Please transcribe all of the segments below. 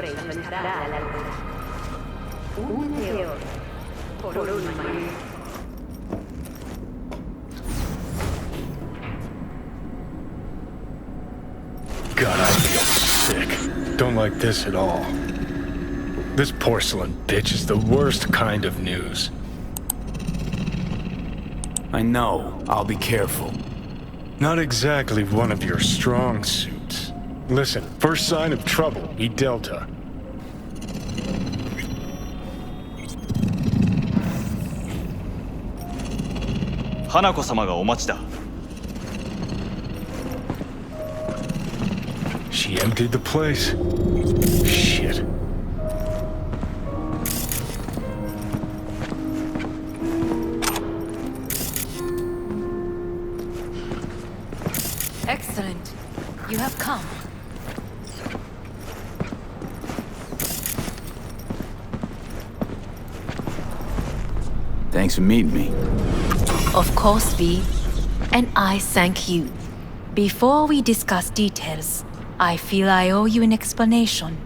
amministrare la luna. Un meteoro por un maestro. God, I feel sick. Don't like this at all. This porcelain bitch is the worst kind of news. I know. I'll be careful. Not exactly one of your strong suits. Listen, first sign of trouble, eat Delta. Hanako-samaがお待ちだ。 She emptied the place. Shit. Excellent. You have come. Thanks for meeting me. Of course, V. And I thank you. Before we discuss details, I feel I owe you an explanation.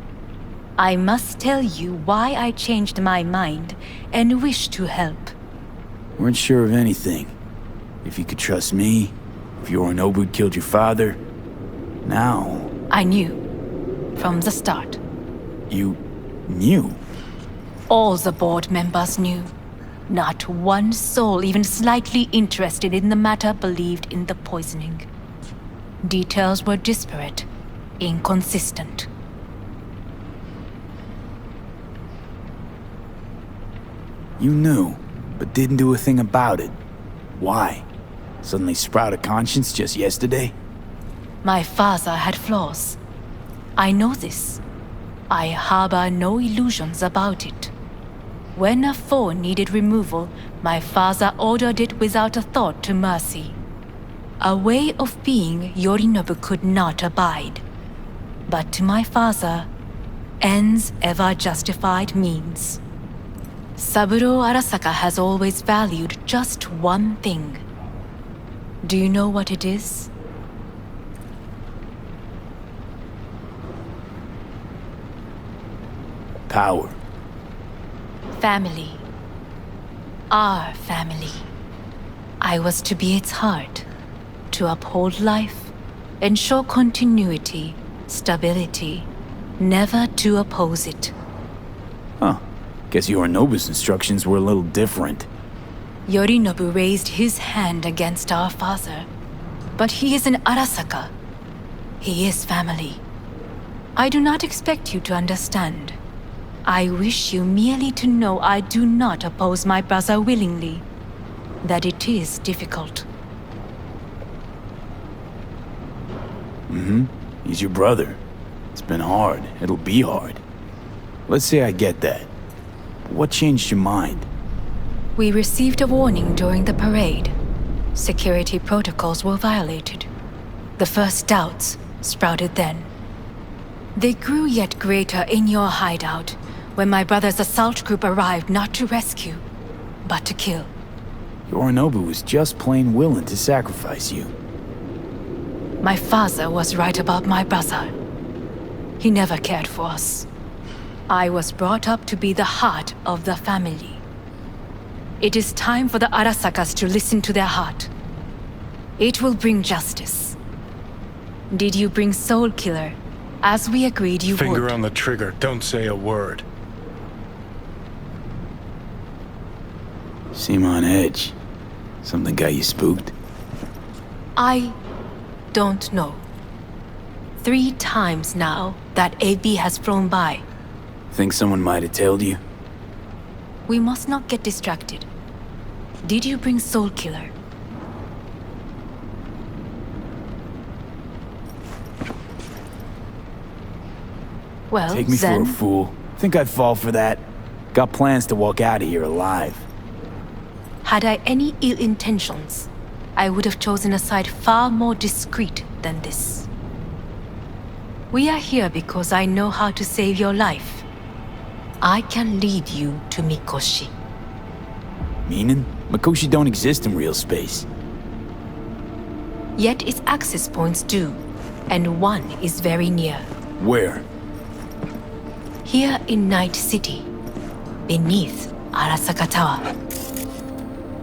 I must tell you why I changed my mind and wish to help. Weren't sure of anything. If you could trust me, if Yorinobu killed your father. Now... I knew. From the start. You... knew? All the board members knew. Not one soul even slightly interested in the matter believed in the poisoning. Details were disparate, inconsistent. You knew, but didn't do a thing about it. Why? Suddenly sprout a conscience just yesterday? My father had flaws. I know this. I harbor no illusions about it. When a foe needed removal, my father ordered it without a thought to mercy. A way of being Yorinobu could not abide. But to my father, ends ever justified means. Saburo Arasaka has always valued just one thing. Do you know what it is? Power. Family. Our family. I was to be its heart, to uphold life, ensure continuity, stability, never to oppose it. Huh. Guess Yorinobu's instructions were a little different. Yorinobu raised his hand against our father, but he is an Arasaka. He is family. I do not expect you to understand. I wish you merely to know I do not oppose my brother willingly, that it is difficult. He's your brother. It's been hard. It'll be hard. Let's say I get that. But what changed your mind? We received a warning during the parade. Security protocols were violated. The first doubts sprouted then. They grew yet greater in your hideout when my brother's assault group arrived not to rescue, but to kill. Yorinobu was just plain willing to sacrifice you. My father was right about my brother. He never cared for us. I was brought up to be the heart of the family. It is time for the Arasakas to listen to their heart. It will bring justice. Did you bring Soul Killer, as we agreed you would? Finger on the trigger, don't say a word. Seem on edge. Something got you spooked? I don't know. 3 times now that AB has flown by. Think someone might have told you? We must not get distracted. Did you bring Soul Killer? Well, Take me then... for a fool. Think I'd fall for that? Got plans to walk out of here alive. Had I any ill intentions, I would have chosen a side far more discreet than this. We are here because I know how to save your life. I can lead you to Mikoshi. Meaning? Mikoshi don't exist in real space. Yet its access points do, and one is very near. Where? Here in Night City, beneath Arasaka Tower.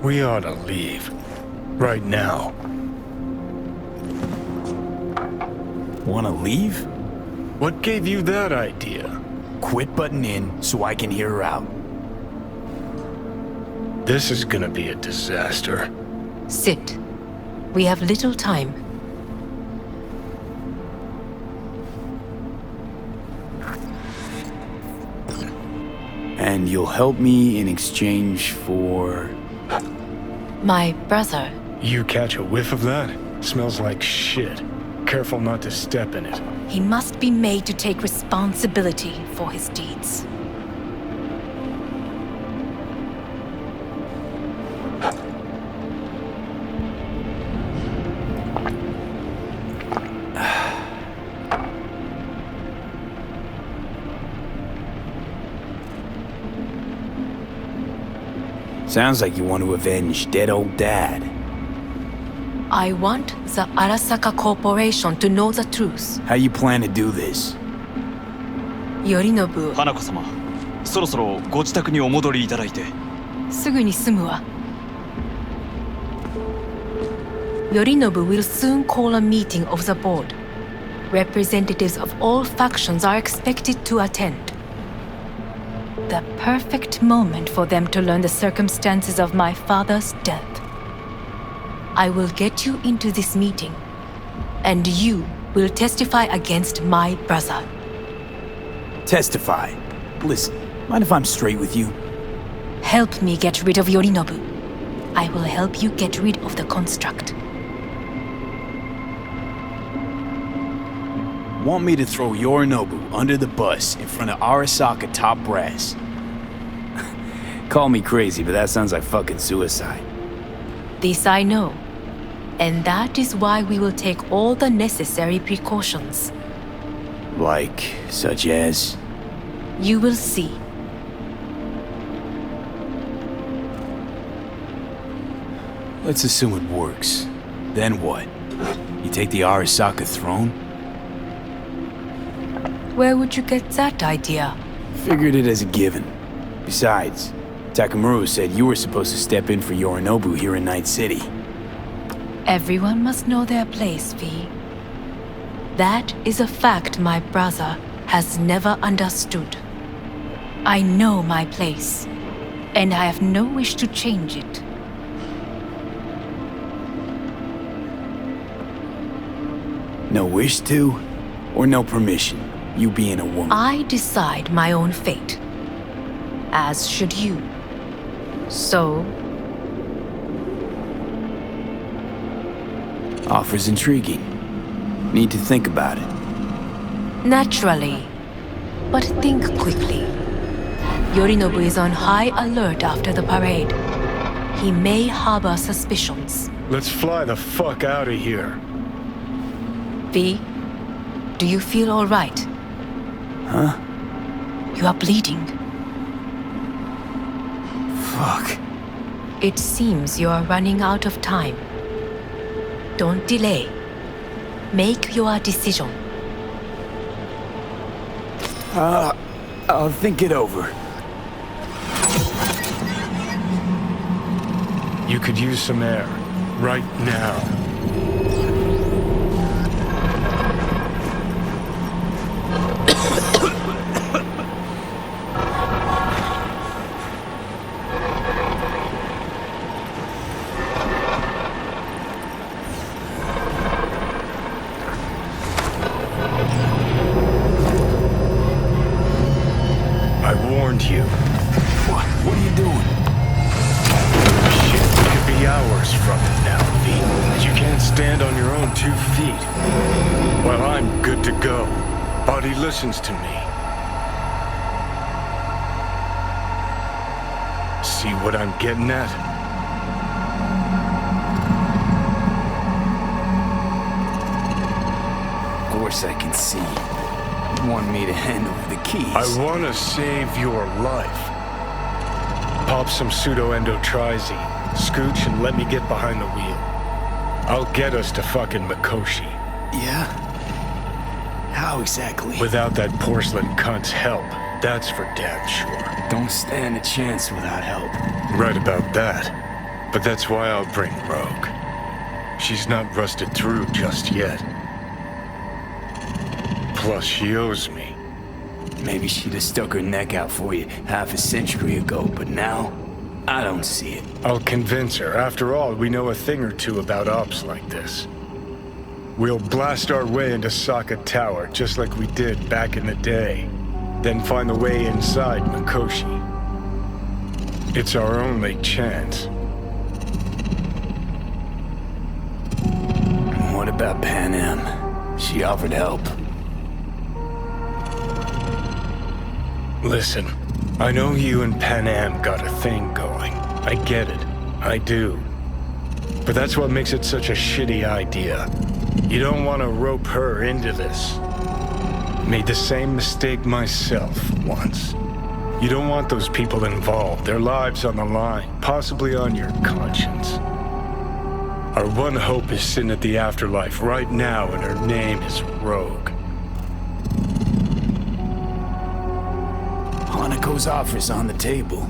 We ought to leave. Right now. Wanna leave? What gave you that idea? Quit butting in so I can hear her out. This is gonna be a disaster. Sit. We have little time. And you'll help me in exchange for... My brother. You catch a whiff of that? Smells like shit. Careful not to step in it. He must be made to take responsibility for his deeds. Sounds like you want to avenge dead old dad. I want the Arasaka Corporation to know the truth. How you plan to do this? Yorinobu, 花子様、そろそろご自宅にお戻りいただいて。すぐに済むわ。Yorinobu will soon call a meeting of the board. Representatives of all factions are expected to attend. The perfect moment for them to learn the circumstances of my father's death. I will get you into this meeting, and you will testify against my brother. Testify. Listen, mind if I'm straight with you? Help me get rid of Yorinobu. I will help you get rid of the construct. Want me to throw Yorinobu under the bus in front of Arasaka top brass? Call me crazy, but that sounds like fucking suicide. This I know. And that is why we will take all the necessary precautions. Like, such as? You will see. Let's assume it works. Then what? You take the Arasaka throne? Where would you get that idea? Figured it as a given. Besides, Takamura said you were supposed to step in for Yorinobu here in Night City. Everyone must know their place, V. That is a fact my brother has never understood. I know my place, and I have no wish to change it. No wish to, or no permission, you being a woman? I decide my own fate, as should you. So, Offer's intriguing. Need to think about it. naturally, but think quickly. Yorinobu is on high alert after the parade. He may harbor suspicions. Let's fly the fuck out of here. V, do you feel all right? Huh? You are bleeding. Fuck. It seems you are running out of time. Don't delay. Make your decision. I'll think it over. You could use some air. Right now. I warned you. What are you doing? Shit, it could be hours from it now, V. You can't stand on your own 2 feet. Well, I'm good to go. Body listens to me. See what I'm getting at? Of course I can see. You want me to hand over the keys. I want to save your life. Pop some pseudo-endotrizine, scooch, and let me get behind the wheel. I'll get us to fucking Mikoshi. Yeah? How exactly? Without that porcelain cunt's help, that's for damn sure. Don't stand a chance without help. Right about that. But that's why I'll bring Rogue. She's not rusted through just yet. Plus, she owes me. Maybe she'd have stuck her neck out for you half a century ago, but now, I don't see it. I'll convince her. After all, we know a thing or two about ops like this. We'll blast our way into Sokka Tower, just like we did back in the day. Then find the way inside Mikoshi. It's our only chance. What about Pan Am? She offered help. Listen, I know you and Pan Am got a thing going. I get it. I do. But that's what makes it such a shitty idea. You don't want to rope her into this. Made the same mistake myself once. You don't want those people involved, their lives on the line, possibly on your conscience. Our one hope is sitting at the afterlife right now, and her name is Rogue. Hanako's offer's on the table.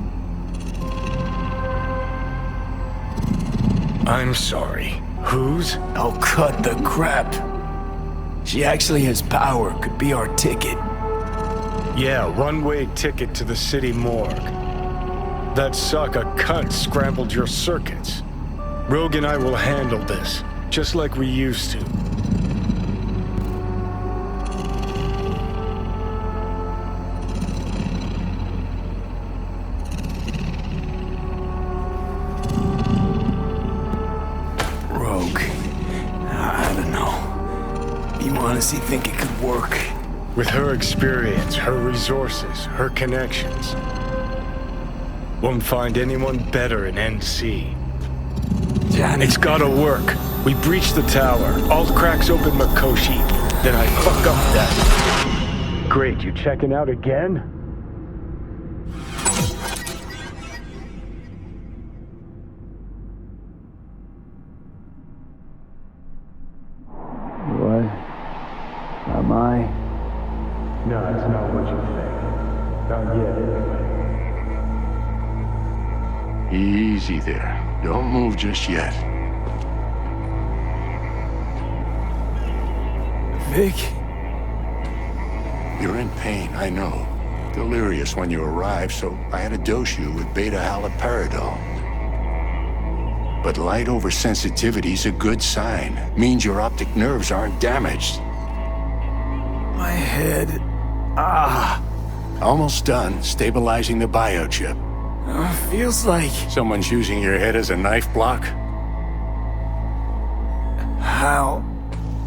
I'm sorry. Whose? Oh, cut the crap. She actually has power, could be our ticket. Yeah, one-way ticket to the city morgue. That Sokka cunt scrambled your circuits. Rogue and I will handle this, just like we used to. Rogue. I don't know. You honestly think it could work? With her experience, her resources, her connections. Won't find anyone better in NC. Johnny. It's gotta work. We breach the tower. Alt cracks open Mikoshi. Then I fuck up that. Great, you checking out again? What? Am I? No, it's not what you think. Not yet, anyway. Easy there. Don't move just yet. Vic? You're in pain, I know. Delirious when you arrived, so I had to dose you with beta-haloperidol. But light oversensitivity's a good sign. Means your optic nerves aren't damaged. My head. Almost done stabilizing the biochip. Feels like... Someone's using your head as a knife block?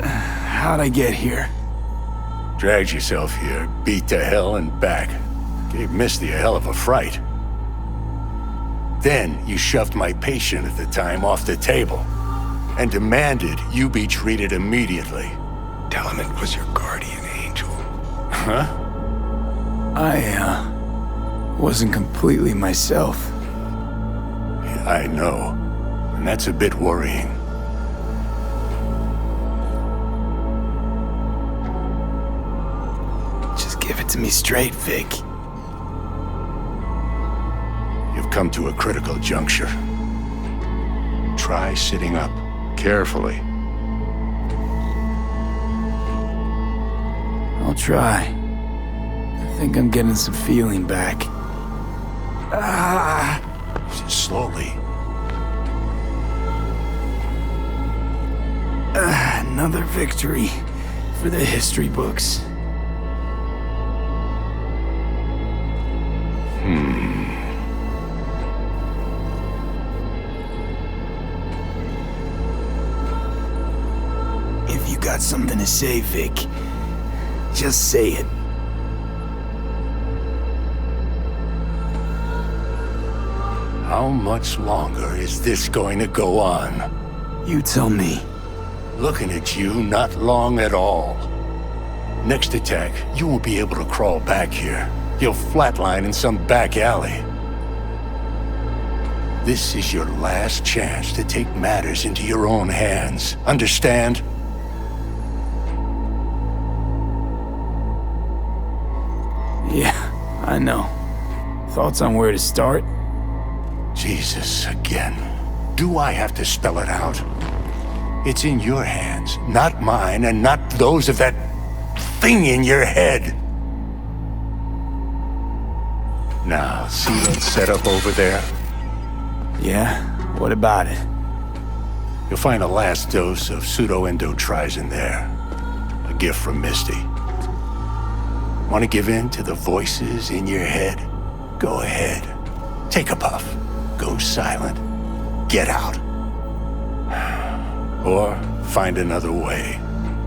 How'd I get here? Dragged yourself here, beat to hell and back. Gave Misty a hell of a fright. Then you shoved my patient at the time off the table and demanded you be treated immediately. Tell him it was your guardian angel. Huh? I wasn't completely myself. Yeah, I know. And that's a bit worrying. Just give it to me straight, Vic. You've come to a critical juncture. Try sitting up, carefully. I'll try. I think I'm getting some feeling back. Slowly. Another victory for the history books. If you got something to say, Vic, just say it. How much longer is this going to go on? You tell me. Looking at you, not long at all. Next attack, you won't be able to crawl back here. You'll flatline in some back alley. This is your last chance to take matters into your own hands. Understand? Yeah, I know. Thoughts on where to start? Jesus, again. Do I have to spell it out? It's in your hands, not mine, and not those of that thing in your head. Now, see that setup over there? Yeah? What about it? You'll find a last dose of pseudo-endotrizin there. A gift from Misty. Want to give in to the voices in your head? Go ahead. Take a puff. Go silent. Get out. Or find another way.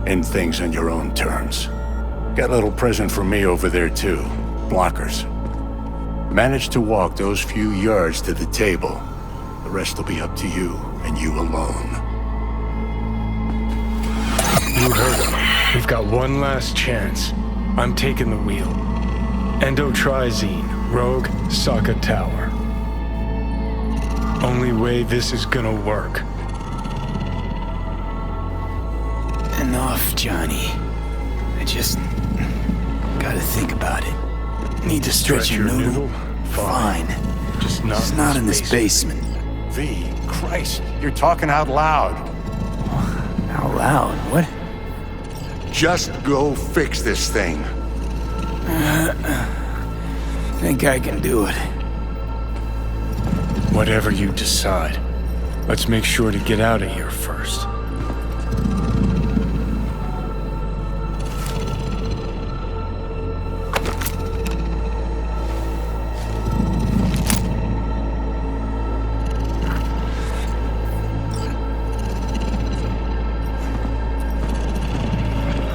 End things on your own terms. Got a little present for me over there too. Blockers. Manage to walk those few yards to the table. The rest will be up to you, and you alone. You heard him. We've got one last chance. I'm taking the wheel. Endotrizine, Rogue, Saka Tower. Only way this is gonna work. Enough, Johnny. I just gotta think about it. Need to stretch your noodle? Fine. Just not in this basement. V, Christ, you're talking out loud. Out loud? What? Just go fix this thing. Think I can do it. Whatever you decide. Let's make sure to get out of here first.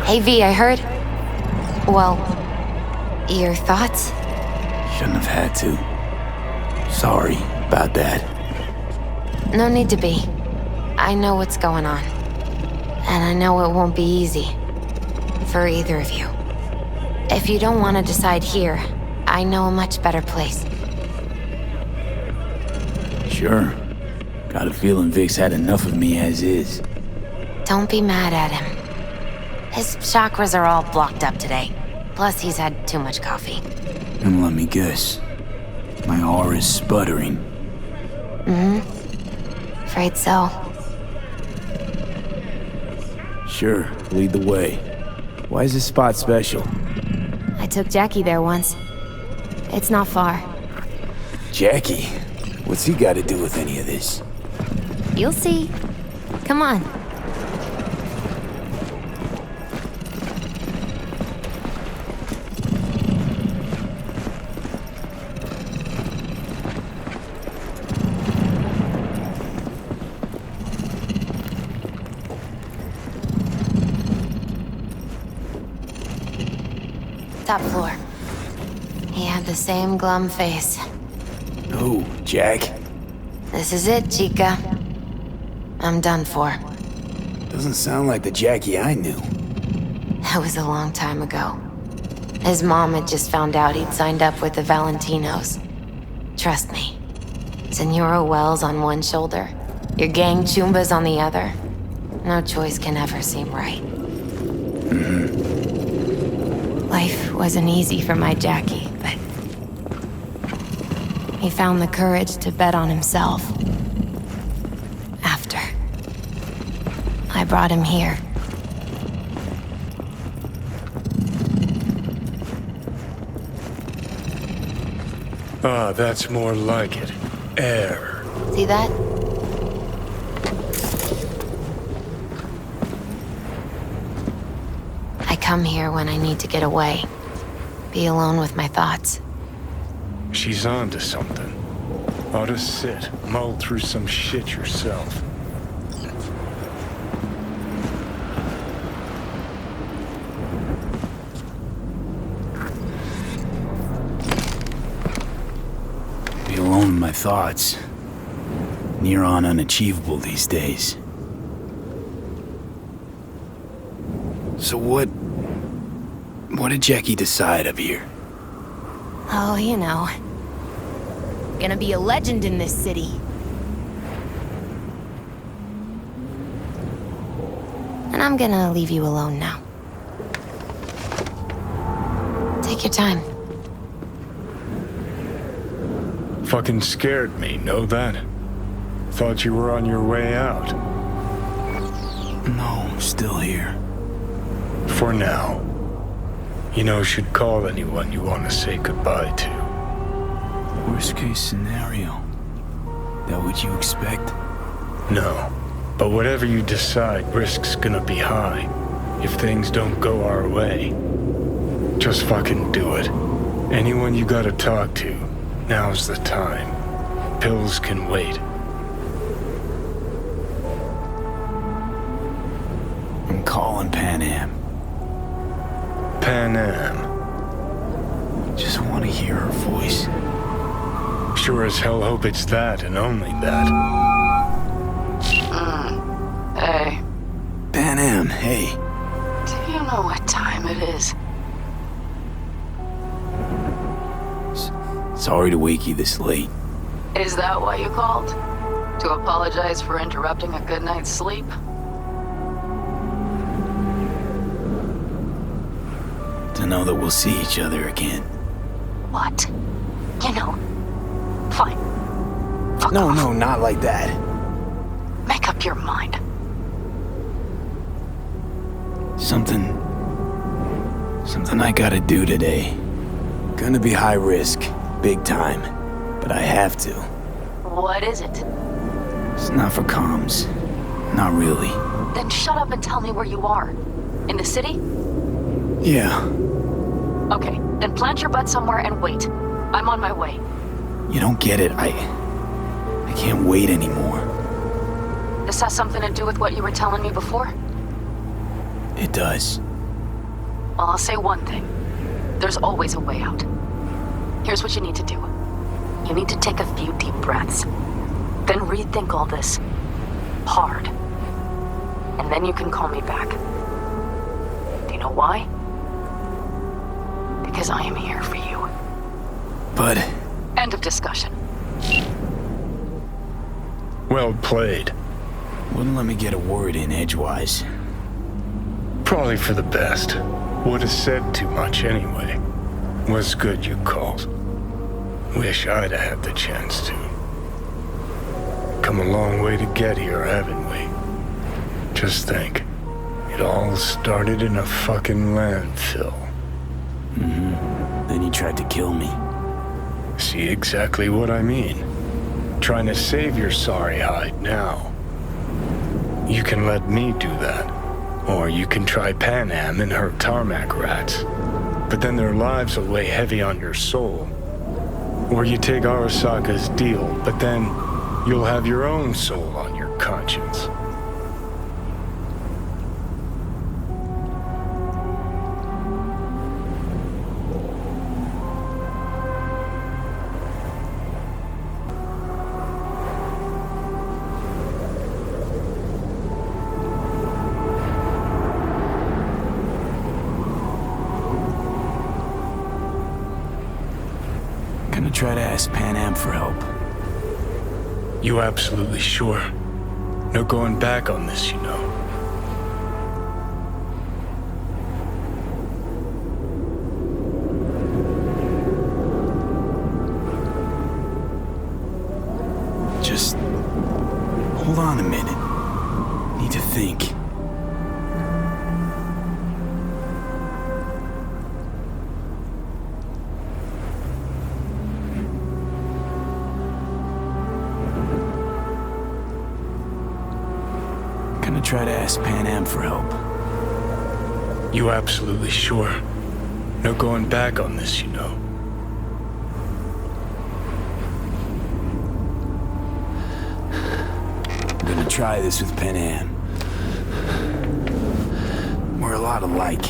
Hey V, I heard... Well, your thoughts? Shouldn't have had to. Sorry about that. No need to be. I know what's going on. And I know it won't be easy. For either of you. If you don't want to decide here, I know a much better place. Sure. Got a feeling Vic's had enough of me as is. Don't be mad at him. His chakras are all blocked up today. Plus, he's had too much coffee. And let me guess. My aura's sputtering. Afraid so. Sure, lead the way. Why is this spot special? I took Jackie there once. It's not far. Jackie? What's he got to do with any of this? You'll see. Come on. Top floor. He had the same glum face. Oh, Jack? This is it, Chica. I'm done for. Doesn't sound like the Jackie I knew. That was a long time ago. His mom had just found out he'd signed up with the Valentinos. Trust me. Senora Wells on one shoulder, your gang Chumbas on the other. No choice can ever seem right. Life wasn't easy for my Jackie, but he found the courage to bet on himself. After I brought him here. Ah, that's more like it. Air. See that? I come here when I need to get away. Be alone with my thoughts. She's on to something. Ought to sit, mull through some shit yourself. Be alone with my thoughts. Near on unachievable these days. So what did Jackie decide up here? Oh, you know. Gonna be a legend in this city. And I'm gonna leave you alone now. Take your time. Fucking scared me, know that? Thought you were on your way out. No, I'm still here. For now. You know, should call anyone you want to say goodbye to. Worst case scenario. That what you expect? No. But whatever you decide, risk's gonna be high. If things don't go our way. Just fucking do it. Anyone you gotta talk to, now's the time. Pills can wait. I'm calling Pan Am. Pan Am. Just want to hear her voice. Sure as hell hope it's that and only that. Hey, Pan Am, hey. do you know what time it is? Sorry to wake you this late. Is that why you called? To apologize for interrupting a good night's sleep? To know that we'll see each other again. What? You know, fine. Fuck No, off. no, not like that. Make up your mind. Something I gotta do today. Gonna be high risk, big time, but I have to. What is it? It's not for comms. Not really. Then shut up and tell me where you are. In the city? Yeah, Okay, then plant your butt somewhere and wait. I'm on my way. you don't get it. I can't wait anymore. This has something to do with what you were telling me before? It does. Well, I'll say one thing. There's always a way out. Here's what you need to do. You need to take a few deep breaths. Then rethink all this. Hard. And then you can call me back. Do you know why? Because I am here for you. But End of discussion. Well played. wouldn't let me get a word in edgewise. Probably for the best. Would have said too much anyway. Was good you called. Wish I'd have had the chance to. Come a long way to get here, haven't we? Just think. It all started in a fucking landfill. Then you tried to kill me. See exactly what I mean. Trying to save your sorry hide now. You can let me do that. Or you can try Pan Am and her tarmac rats. But then their lives will weigh heavy on your soul. Or you take Arasaka's deal, but then you'll have your own soul on your conscience. Gonna try to ask Pan Am for help. You absolutely sure? No going back on this, you know. Just hold on a minute. Need to think. Gonna try to ask Pan Am for help. You absolutely sure? No going back on this, you know. I'm gonna try this with Pan Am. We're a lot alike.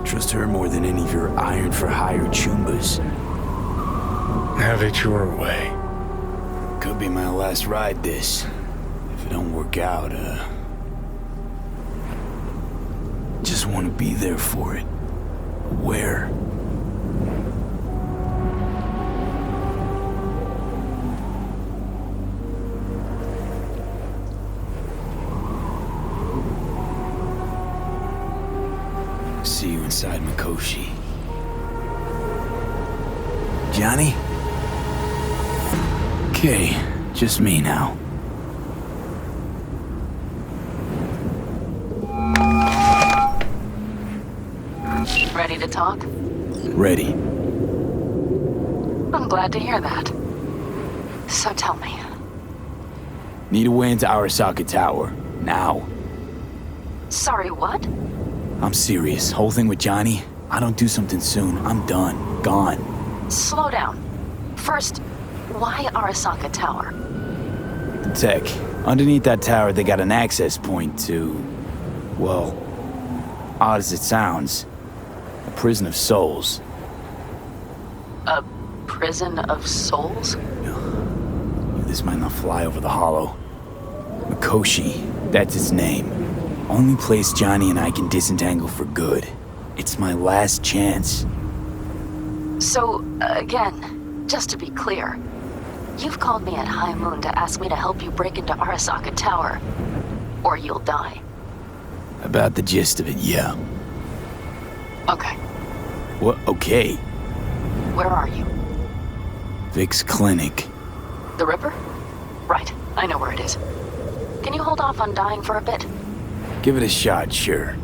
Trust her more than any of your iron-for-hire chumbas. Have it your way. Could be my last ride, this. If it don't work out, just want to be there for it. Where? See you inside Mikoshi. Johnny? Okay, just me now. Ready to talk? Ready. I'm glad to hear that. So tell me. Need a way into Arasaka Tower. Now. Sorry, what? I'm serious. Whole thing with Johnny, I don't do something soon, I'm done. Gone. Slow down. First, why Arasaka Tower? The tech. Underneath that tower, they got an access point to... well, odd as it sounds, a prison of souls. A prison of souls? This might not fly over the hollow. Mikoshi, that's its name. Only place Johnny and I can disentangle for good. It's my last chance. So, again, just to be clear, you've called me at High Moon to ask me to help you break into Arasaka Tower, or you'll die. About the gist of it, yeah. Okay, What? Okay. where are you? Vic's clinic. The Ripper? Right, I know where it is. Can you hold off on dying for a bit? Give it a shot, sure.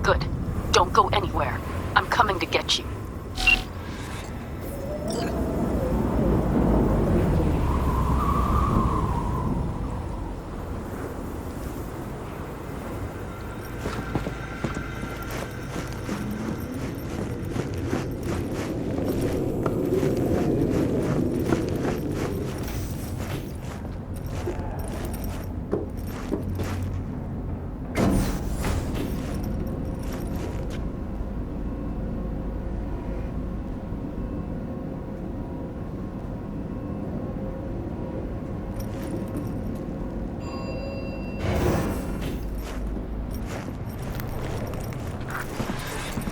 Good. Don't go anywhere. I'm coming to get you.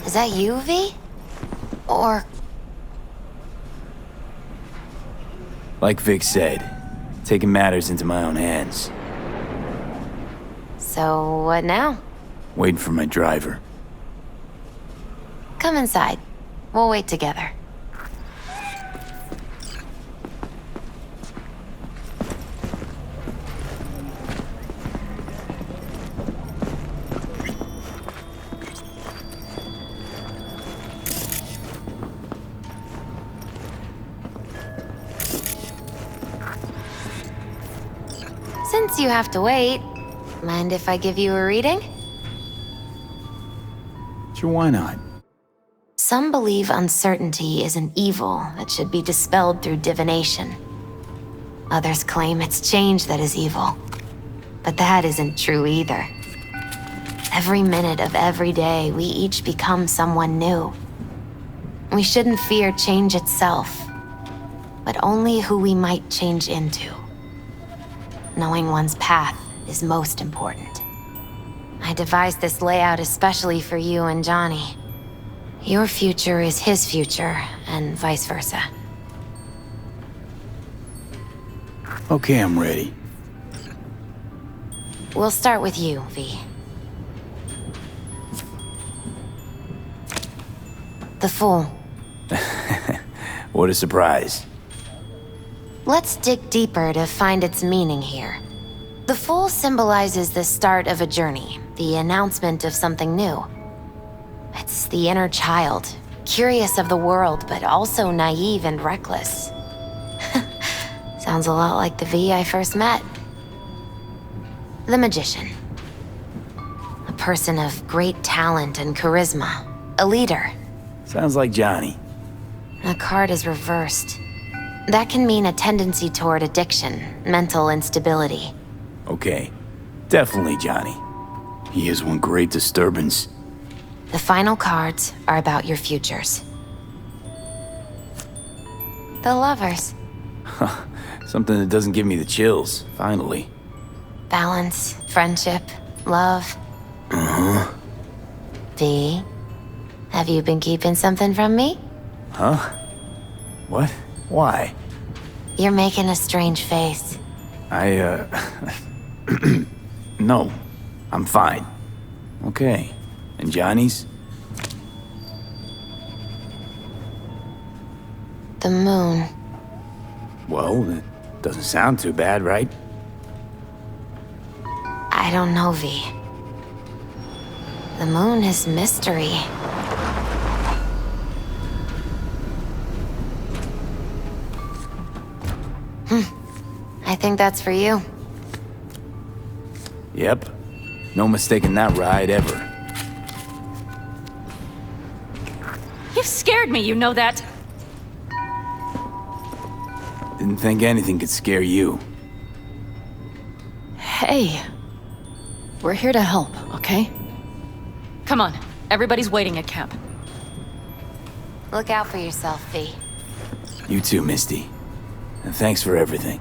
Is that you, V? Or... Like Vic said, taking matters into my own hands. So, what now? Waiting for my driver. Come inside. We'll wait together. Since you have to wait, mind if I give you a reading? Sure, why not? Some believe uncertainty is an evil that should be dispelled through divination. Others claim it's change that is evil. But that isn't true either. Every minute of every day, we each become someone new. We shouldn't fear change itself, but only who we might change into. Knowing one's path is most important. I devised this layout especially for you and Johnny. Your future is his future, and vice versa. Okay, I'm ready. We'll start with you, V. The Fool. What a surprise. Let's dig deeper to find its meaning here. The Fool symbolizes the start of a journey, the announcement of something new. It's the inner child, curious of the world, but also naive and reckless. Sounds a lot like the V I first met. The Magician. A person of great talent and charisma. A leader. Sounds like Johnny. The card is reversed. That can mean a tendency toward addiction, mental instability. Okay, definitely Johnny. He is one great disturbance. The final cards are about your futures. The Lovers. Something that doesn't give me the chills, finally. Balance, friendship, love. Uh-huh. V, have you been keeping something from me? Huh? What? Why? You're making a strange face. No. I'm fine. Okay. And Johnny's? The moon. Well, Doesn't sound too bad, right? I don't know, V. The moon is mystery. I think that's for you. Yep. No mistaking that ride ever. You've scared me, you know that. Didn't think anything could scare you. Hey. We're here to help, okay? Come on. Everybody's waiting at camp. Look out for yourself, V. You too, Misty. And thanks for everything.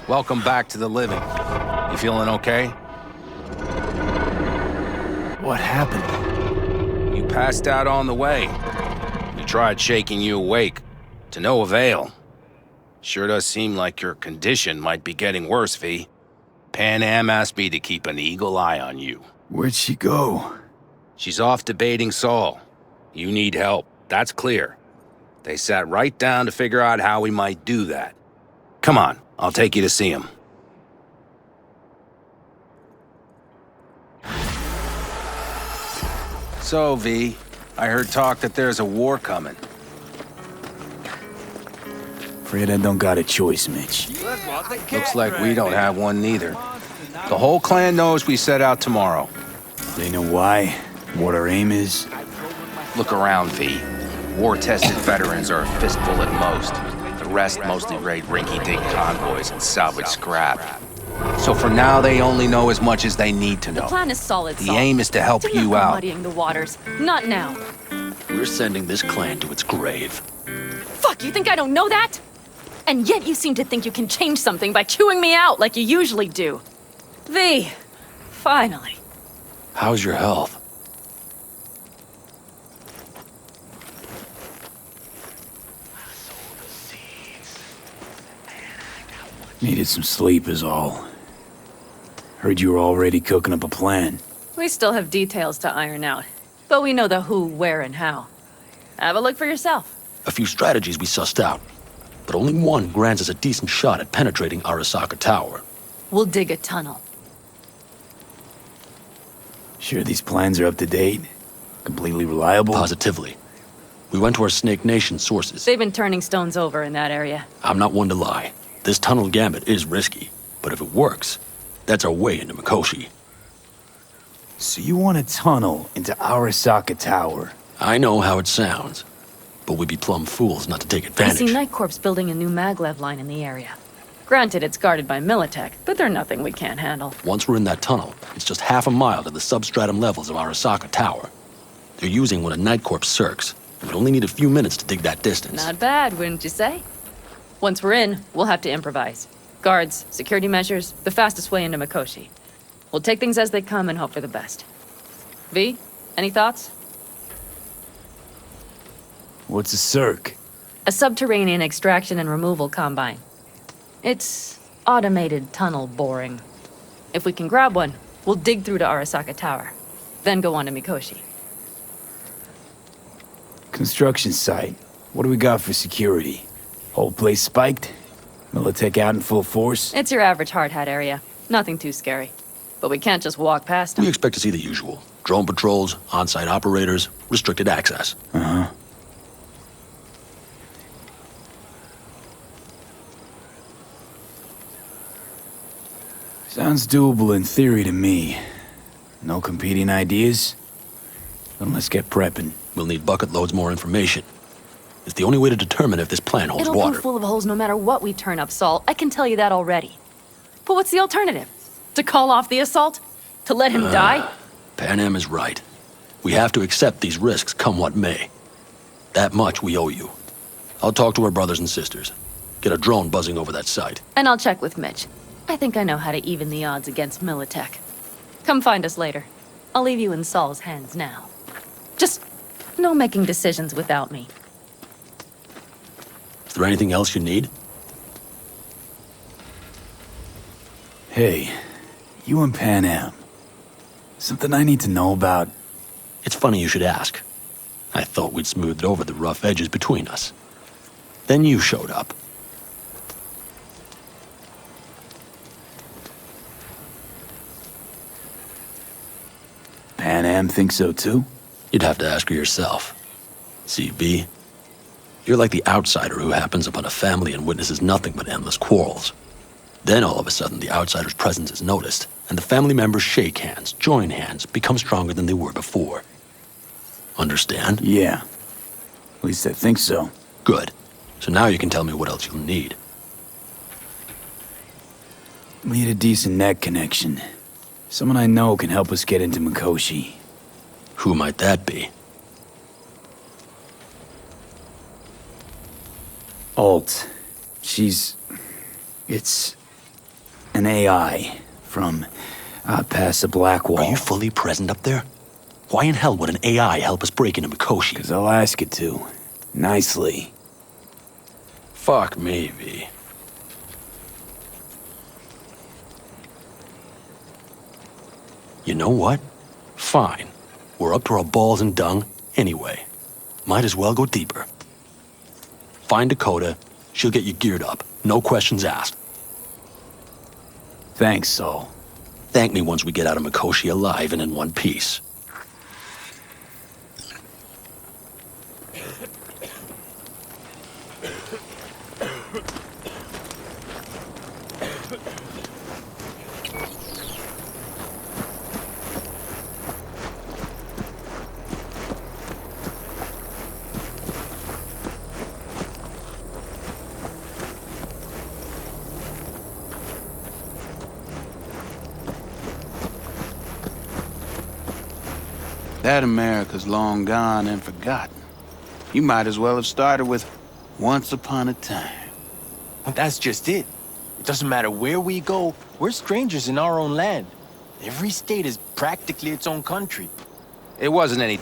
Welcome back to the living. You feeling okay? What happened? You passed out on the way. We tried shaking you awake. To no avail. Sure does seem like your condition might be getting worse, V. Pan Am asked me to keep an eagle eye on you. Where'd she go? She's off debating Saul. You need help, that's clear. They sat right down to figure out how we might do that. Come on, I'll take you to see him. So, V, I heard talk that there's a war coming. Afraid I don't got a choice, Mitch. Looks like we don't have one neither. The whole clan knows we set out tomorrow. They know why, what our aim is. Look around, V. War-tested veterans are a fistful at most. The rest mostly raid rinky-dink convoys and salvage scrap. So for now, they only know as much as they need to know. The plan is solid, The aim is to help you out. Muddying the waters. Not now. We're sending this clan to its grave. Fuck, you think I don't know that? And yet you seem to think you can change something by chewing me out like you usually do. V, finally. How's your health? Needed some sleep is all. Heard you were already cooking up a plan. We still have details to iron out, but we know the who, where, and how. Have a look for yourself. A few strategies we sussed out, but only one grants us a decent shot at penetrating Arasaka Tower. We'll dig a tunnel. Sure these plans are up to date? Completely reliable? Positively. We went to our Snake Nation sources. They've been turning stones over in that area. I'm not one to lie. This tunnel gambit is risky, but if it works, that's our way into Mikoshi. So you want a tunnel into Arasaka Tower? I know how it sounds, but we'd be plumb fools not to take I advantage. see Night Corp's building a new maglev line in the area. Granted, it's guarded by Militech, but they're nothing we can't handle. Once we're in that tunnel, it's just half a mile to the substratum levels of Arasaka Tower. They're using one of Night Corp's circs. We'd only need a few minutes to dig that distance. Not bad, wouldn't you say? Once we're in, we'll have to improvise. Guards, security measures, the fastest way into Mikoshi. We'll take things as they come and hope for the best. V, any thoughts? What's a circ? A subterranean extraction and removal combine. It's automated tunnel boring. If we can grab one, we'll dig through to Arasaka Tower, then go on to Mikoshi. Construction site. What do we got for security? Whole place spiked? Militech out in full force? It's your average hard hat area. Nothing too scary. But we can't just walk past them. We expect to see the usual. Drone patrols, on-site operators, restricted access. Uh-huh. Sounds doable in theory to me. No competing ideas? Then let's get prepping. We'll need bucket loads more information. It's the only way to determine if this plan holds It'll water. prove full of holes no matter what we turn up, Saul. I can tell you that already. But what's the alternative? To call off the assault? To let him die? Pan Am is right. We have to accept these risks come what may. That much we owe you. I'll talk to our brothers and sisters. Get a drone buzzing over that site. And I'll check with Mitch. I think I know how to even the odds against Militech. Come find us later. I'll leave you in Saul's hands now. Just no making decisions without me. Is there anything else you need? Hey, you and Pan Am. Something I need to know about? It's funny you should ask. I thought we'd smoothed over the rough edges between us. Then you showed up. Pan Am thinks so too? You'd have to ask her yourself. CB, you're like the outsider who happens upon a family and witnesses nothing but endless quarrels. Then all of a sudden the outsider's presence is noticed, and the family members shake hands, join hands, become stronger than they were before. Understand? Yeah. At least I think so. Good. So now you can tell me what else you'll need. Need a decent net connection. Someone I know can help us get into Mikoshi. Who might that be? Alt. It's an AI from past the Black Wall. Are you fully present up there? Why in hell would an AI help us break into Mikoshi? 'Cause I'll ask it to. Nicely. Fuck me, V. You know what? Fine. We're up to our balls in dung anyway. Might as well go deeper. Find Dakota. She'll get you geared up. No questions asked. Thanks, Saul. Thank me once we get out of Mikoshi alive and in one piece. That America's long gone and forgotten. You might as well have started with Once Upon a Time. That's just it. It doesn't matter where we go, we're strangers in our own land. Every state is practically its own country. It wasn't any...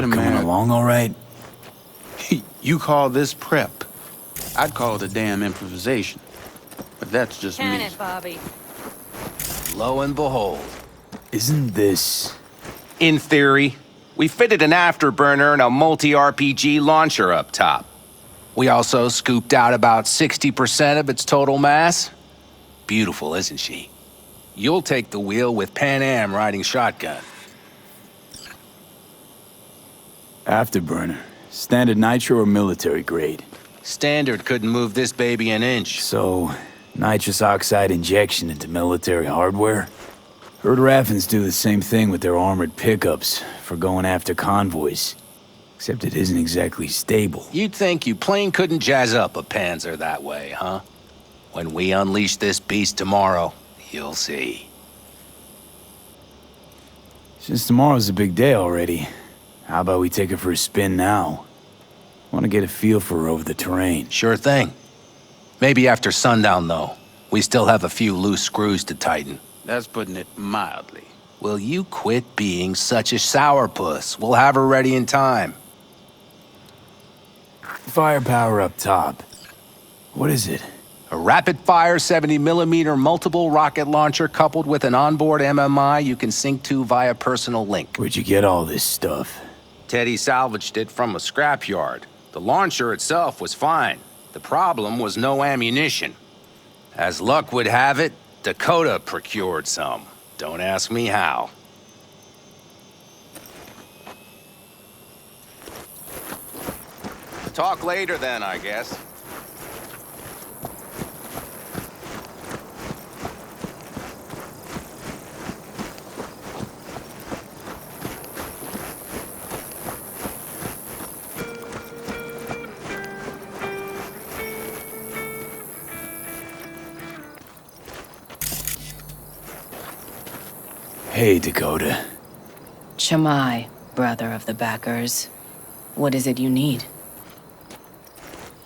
prep coming along all right? You call this prep? I'd call it a damn improvisation. But that's just Can me. it, Bobby? Lo and behold. Isn't this... In theory, we fitted an afterburner and a multi-RPG launcher up top. We also scooped out about 60% of its total mass. Beautiful, isn't she? You'll take the wheel with Pan Am riding shotgun. Afterburner. Standard nitro or military grade? Standard couldn't move this baby an inch. So, nitrous oxide injection into military hardware? Heard Raffens do the same thing with their armored pickups for going after convoys. Except it isn't exactly stable. You'd think you plain couldn't jazz up a Panzer that way, huh? When we unleash this beast tomorrow, you'll see. Since tomorrow's a big day already, how about we take her for a spin now? Want to get a feel for her over the terrain. Sure thing. Maybe after sundown, though. We still have a few loose screws to tighten. That's putting it mildly. Will you quit being such a sourpuss? We'll have her ready in time. Firepower up top. What is it? A rapid-fire 70mm multiple rocket launcher coupled with an onboard MMI you can sync to via personal link. Where'd you get all this stuff? Teddy salvaged it from a scrapyard. The launcher itself was fine. The problem was no ammunition. As luck would have it, Dakota procured some. Don't ask me how. Talk later then, I guess. Hey, Dakota. Shamai, brother of the backers. What is it you need?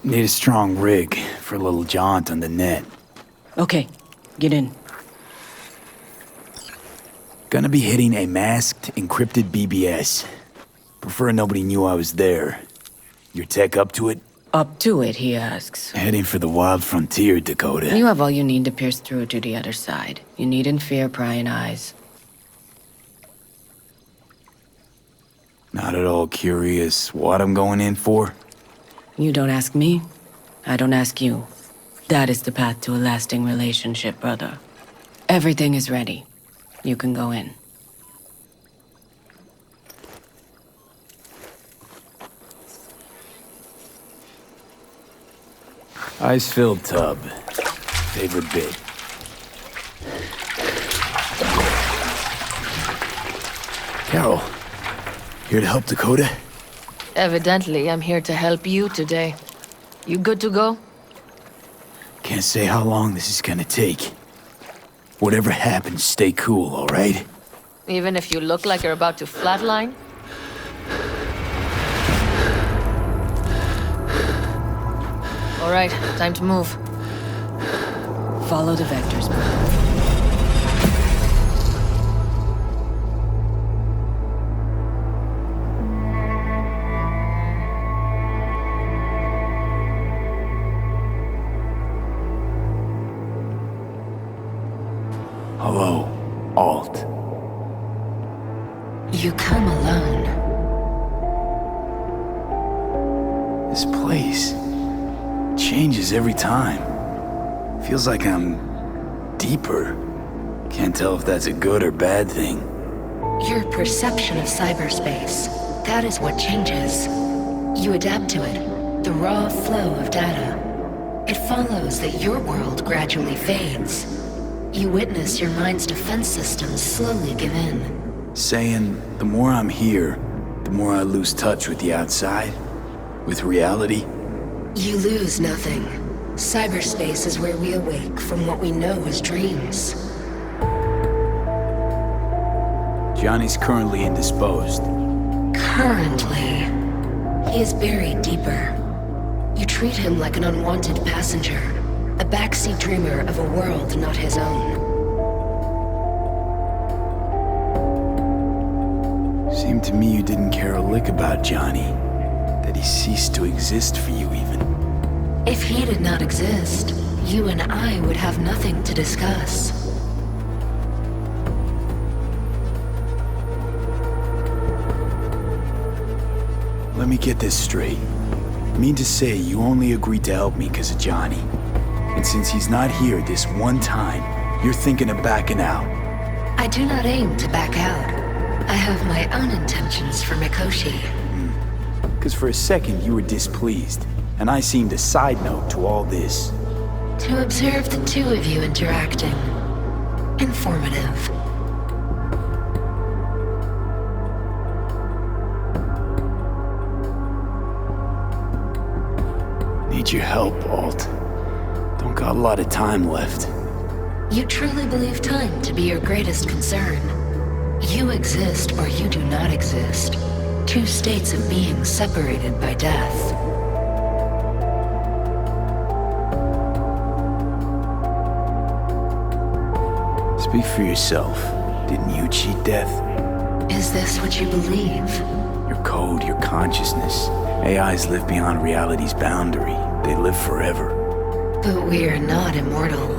Need a strong rig for a little jaunt on the net. Okay, get in. Gonna be hitting a masked, encrypted BBS. Prefer nobody knew I was there. Your tech up to it? Up to it, he asks. Heading for the wild frontier, Dakota. You have all you need to pierce through to the other side. You needn't fear prying eyes. Not at all curious what I'm going in for? You don't ask me, I don't ask you. That is the path to a lasting relationship, brother. Everything is ready. You can go in. Ice-filled tub. Favorite bit. Carol, here to help Dakota? Evidently, I'm here to help you today. You good to go? Can't say how long this is gonna take. Whatever happens, stay cool, all right? Even if you look like you're about to flatline? All right, time to move. Follow the vectors, brother. Hello, Alt. You come alone. This place changes every time. Feels like I'm deeper. Can't tell if that's a good or bad thing. Your perception of cyberspace, that is what changes. You adapt to it, the raw flow of data. It follows that your world gradually fades. You witness your mind's defense systems slowly give in. Saying the more I'm here, the more I lose touch with the outside, with reality. You lose nothing. Cyberspace is where we awake from what we know as dreams. Johnny's currently indisposed. Currently, he is buried deeper. You treat him like an unwanted passenger, a backseat dreamer of a world not his own. Seem to me you didn't care a lick about Johnny. That he ceased to exist for you, even. If he did not exist, you and I would have nothing to discuss. Let me get this straight. Mean to say you only agreed to help me because of Johnny. And since he's not here this one time, you're thinking of backing out. I do not aim to back out. I have my own intentions for Mikoshi. Because for a second you were displeased, and I seemed a side note to all this. To observe the two of you interacting. Informative. Need your help, Alt. Don't got a lot of time left. You truly believe time to be your greatest concern. You exist or you do not exist. Two states of being separated by death. Speak for yourself. Didn't you cheat death? Is this what you believe? Your code, your consciousness. AIs live beyond reality's boundary. They live forever. But we are not immortal.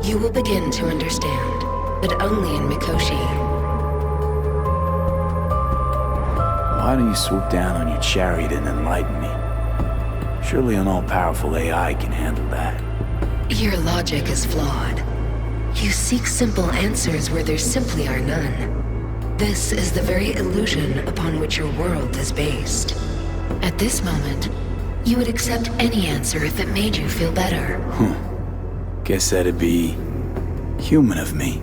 You will begin to understand, but only in Mikoshi. Why don't you swoop down on your chariot and enlighten me? Surely an all-powerful AI can handle that. Your logic is flawed. You seek simple answers where there simply are none. This is the very illusion upon which your world is based. At this moment, you would accept any answer if it made you feel better. Guess that'd be human of me.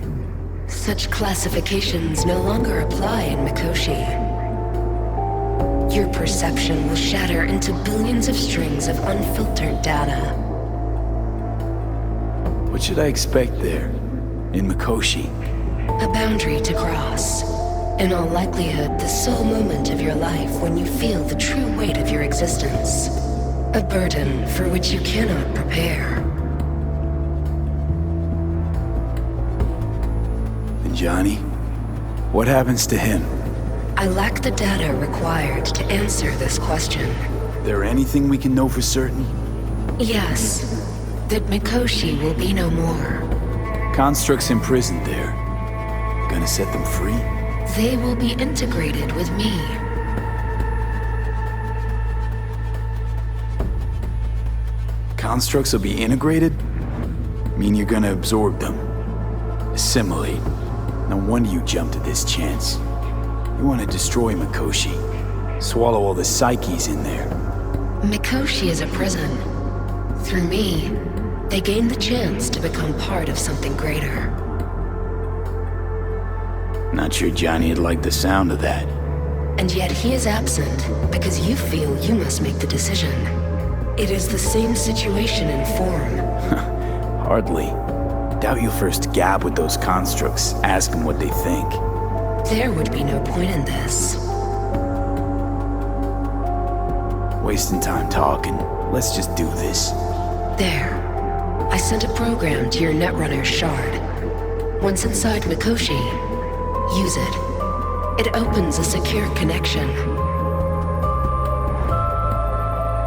Such classifications no longer apply in Mikoshi. Your perception will shatter into billions of strings of unfiltered data. What should I expect there, in Mikoshi? A boundary to cross. In all likelihood, the sole moment of your life when you feel the true weight of your existence. A burden for which you cannot prepare. And Johnny? What happens to him? I lack the data required to answer this question. There anything we can know for certain? Yes. That Mikoshi will be no more. Constructs imprisoned there. Gonna set them free? They will be integrated with me. Constructs will be integrated? Mean you're gonna absorb them? Assimilate? No wonder you jumped at this chance. You want to destroy Mikoshi. Swallow all the psyches in there. Mikoshi is a prison. Through me, they gain the chance to become part of something greater. Not sure Johnny'd like the sound of that. And yet he is absent because you feel you must make the decision. It is the same situation in form. Hardly. Doubt you'll first gab with those constructs, ask them what they think. There would be no point in this. Wasting time talking. Let's just do this. There. I sent a program to your Netrunner shard. Once inside Mikoshi, use it. It opens a secure connection.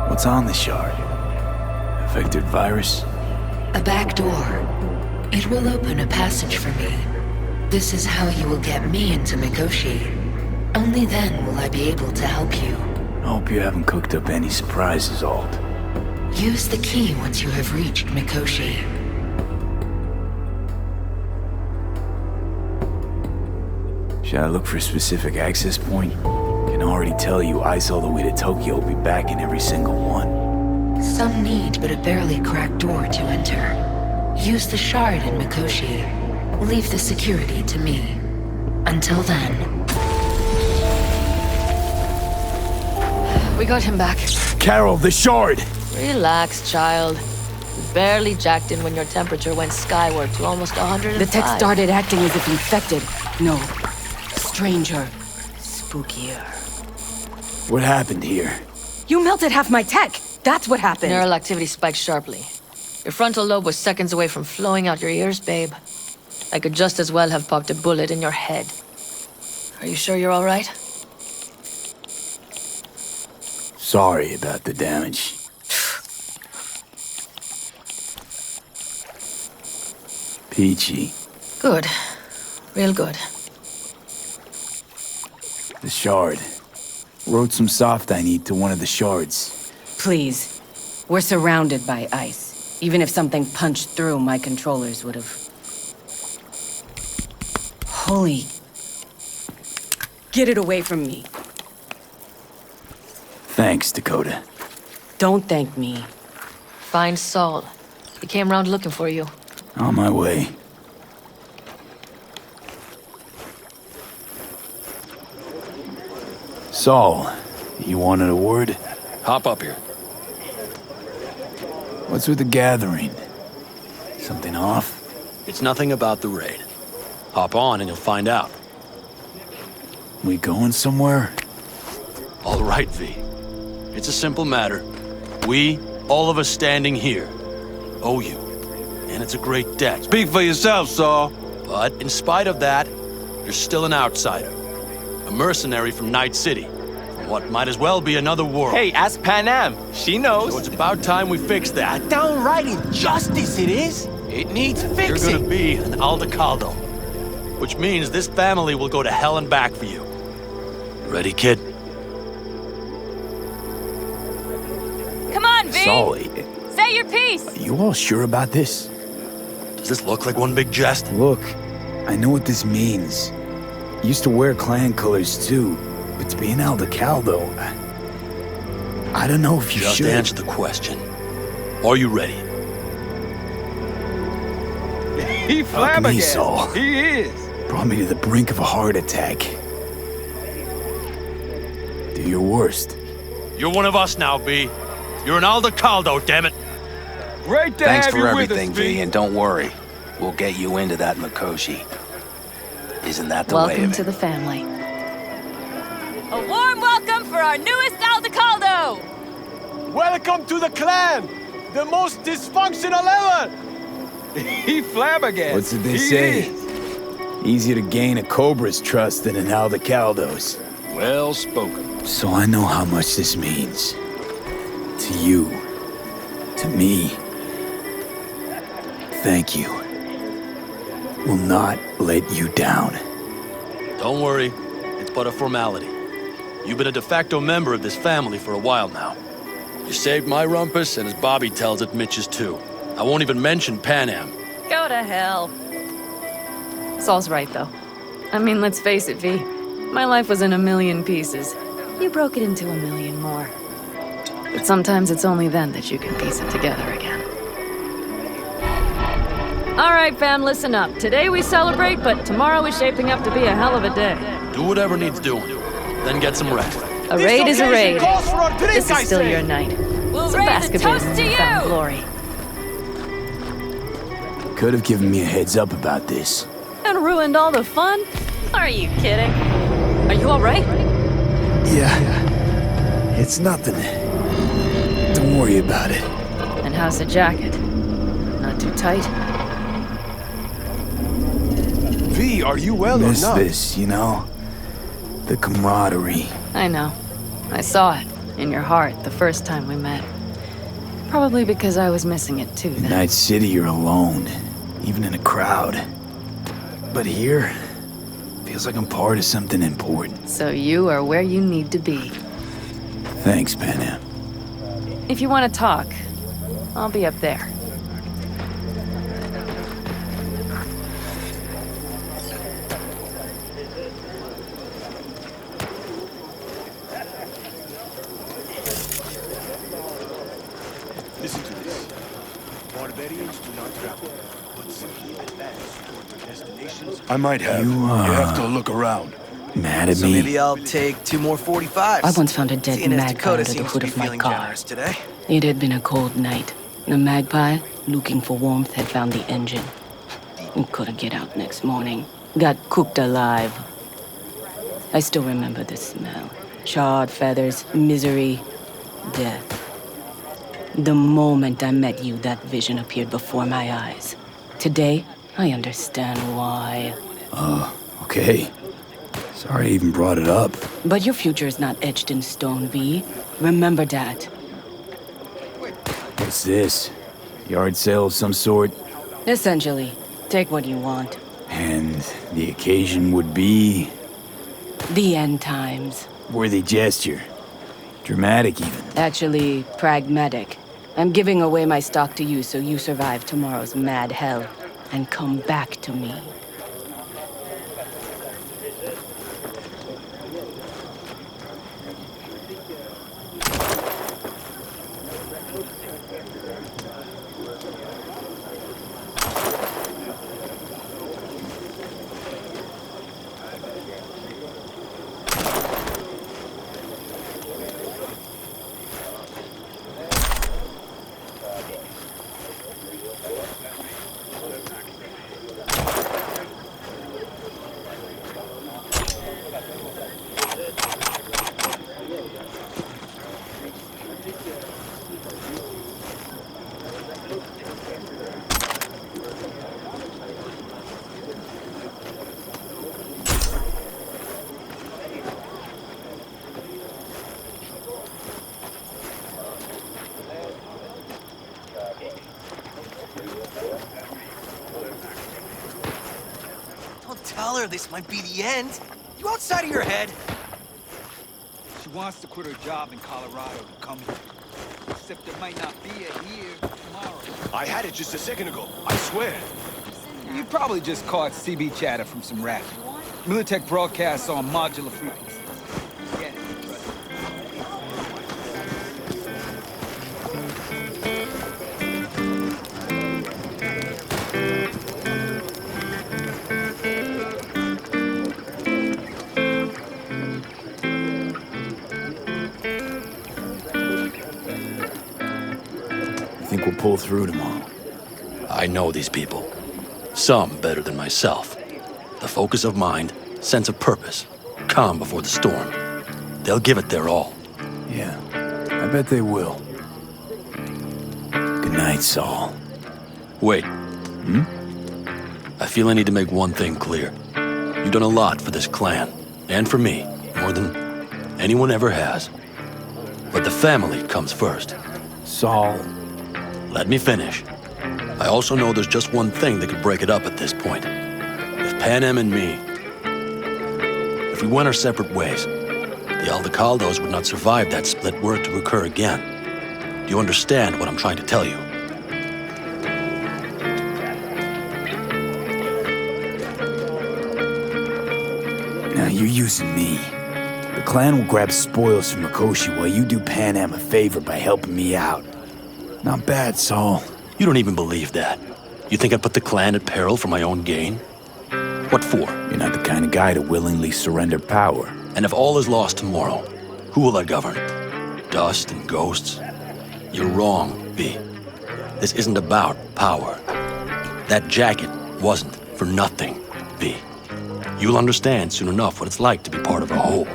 What's on the shard? A vectored virus? A back door. It will open a passage for me. This is how you will get me into Mikoshi. Only then will I be able to help you. I hope you haven't cooked up any surprises, Alt. Use the key once you have reached Mikoshi. Should I look for a specific access point? Can already tell you I saw the way to Tokyo will be back in every single one. Some need but a barely cracked door to enter. Use the shard in Mikoshi. Leave the security to me. Until then... We got him back. Carol, the shard! Relax, child. You barely jacked in when your temperature went skyward to almost 105. The tech started acting as if infected. No. Stranger. Spookier. What happened here? You melted half my tech! That's what happened! Neural activity spiked sharply. Your frontal lobe was seconds away from flowing out your ears, babe. I could just as well have popped a bullet in your head. Are you sure you're all right? Sorry about the damage. Peachy. Good. Real good. The shard. Wrote some soft I need to one of the shards. Please. We're surrounded by ice. Even if something punched through, my controllers would have... Holy... Get it away from me. Thanks, Dakota. Don't thank me. Find Saul. He came round looking for you. On my way. Saul, you wanted a word? Hop up here. What's with the gathering? Something off? It's nothing about the raid. Hop on and you'll find out. We going somewhere? All right, V. It's a simple matter. We, all of us standing here, owe you. And it's a great debt. Speak for yourself, Saul. But in spite of that, you're still an outsider. A mercenary from Night City. From what might as well be another world. Hey, ask Panam. She knows. So it's about time we fix that. Downright injustice it is. It needs fixing. You're gonna be an Aldecaldo. Which means this family will go to hell and back for you. Ready, kid? Come on, V! Sully, Say your piece! are you all sure about this? Does this look like one big jest? Look, I know what this means. Used to wear clan colors too, but to be an Aldecaldo, I don't know if you Just should. answer the question. Are you ready? He Fuck me, Saul. flabbergasted. He is. Brought me to the brink of a heart attack. Do your worst. You're one of us now, B. You're an Aldecaldo, damn it. Great to Thanks have for you everything, with us, V, and don't worry. We'll get you into that Mikoshi. Isn't that the way Welcome of it? to the family. A warm welcome for our newest Aldecaldo! Welcome to the clan. The most dysfunctional ever. He flabbergasted. What's it they He say? is. Easier to gain a Cobra's trust than an Aldecaldo's. Well spoken. So I know how much this means. To you. To me. Thank you. Will not let you down. Don't worry. It's but a formality. You've been a de facto member of this family for a while now. You saved my rumpus, and as Bobby tells it, Mitch's too. I won't even mention Panam. Go to hell. Saul's right, though. I mean, let's face it, V. My life was in a million pieces. You broke it into a million more. But sometimes it's only then that you can piece it together again. All right, fam, listen up. Today we celebrate, but tomorrow is shaping up to be a hell of a day. Do whatever needs doing. Then get some rest. A raid is a raid. Calls for a drink, This I is still say. your night. We'll Some raise a basketball toast and to newfound you! glory. Could have given me a heads up about this. And ruined all the fun? Are you kidding? Are you all right? Yeah. It's nothing. Don't worry about it. And how's the jacket? Not too tight? V, are you well Miss or not? this, you know? The camaraderie. I know. I saw it in your heart the first time we met. Probably because I was missing it too In then. Night City, you're alone. Even in a crowd. But here, feels like I'm part of something important. So you are where you need to be. Thanks, Panam. If you want to talk, I'll be up there. Listen to this. Barbarians do not travel, but simply advance toward their destinations. I might have. You, You have to look around. Mad at So me? maybe I'll take 2 more 45s. I once found a dead Seeing as magpie Dakota under the seems hood to be of my feeling car. generous today. It had been a cold night. The magpie, looking for warmth, had found the engine. We couldn't get out next morning. Got cooked alive. I still remember the smell. Charred feathers, misery, death. The moment I met you, that vision appeared before my eyes. Today, I understand why. Okay. Sorry I even brought it up. But your future is not etched in stone, V. Remember that. What's this? Yard sale of some sort? Essentially, take what you want. And the occasion would be... The end times. Worthy gesture. Dramatic, even. Actually, pragmatic. I'm giving away my stock to you so you survive tomorrow's mad hell and come back to me. Tell her this might be the end. You outside of your head? She wants to quit her job in Colorado to come here. Except there might not be a here tomorrow. I had it just a second ago, I swear. You probably just caught CB chatter from some rat. Militech broadcasts on modular frequency. Get it. Think we'll pull through tomorrow? I know these people. Some better than myself. The focus of mind, sense of purpose, calm before the storm. They'll give it their all. Yeah, I bet they will. Good night, Saul. Wait. Hmm? I feel I need to make one thing clear. You've done a lot for this clan, and for me, more than anyone ever has. But the family comes first. Saul. Let me finish. I also know there's just one thing that could break it up at this point. If Pan Am and me... If we went our separate ways, the Aldecaldos would not survive that split were it to occur again. Do you understand what I'm trying to tell you? Now you're using me. The clan will grab spoils from Mikoshi while you do Pan Am a favor by helping me out. Not bad, Saul. You don't even believe that. You think I'd put the clan at peril for my own gain? What for? You're not the kind of guy to willingly surrender power. And if all is lost tomorrow, who will I govern? Dust and ghosts? You're wrong, V. This isn't about power. That jacket wasn't for nothing, V. You'll understand soon enough what it's like to be part of a whole.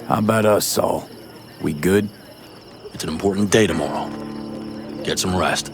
How about us, Saul? We good? It's an important day tomorrow. Get some rest.